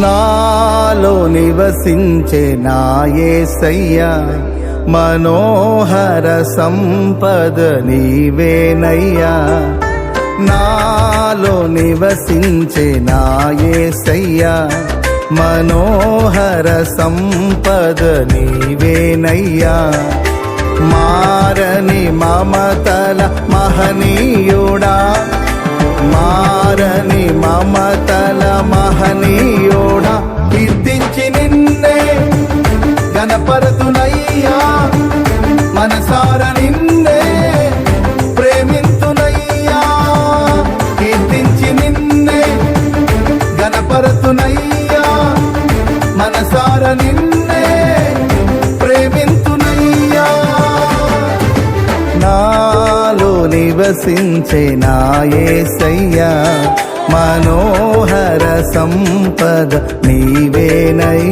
నాలో నివసించే నా యేసయ్యా మనోహర సంపద నీవేనయ్యా. నాలో నివసించే నా యేసయ్యా మనోహర సంపద నీవేనయ్యా. మారని మమతల మహనీయుడా, మారని మమతల మహనీయుడా, కీర్తించి నిన్నే గణపరతునయ్యా. మనసార నిన్నే ప్రేమింతునయ్యా, కీర్తించి నిన్నే గణపరతునయ్యా. మనసార నిన్నే ప్రేమింతునయ్యా. నాలో నివసించే నా యేసయ్యా మనోహర సంపద నీవేనయ్యా.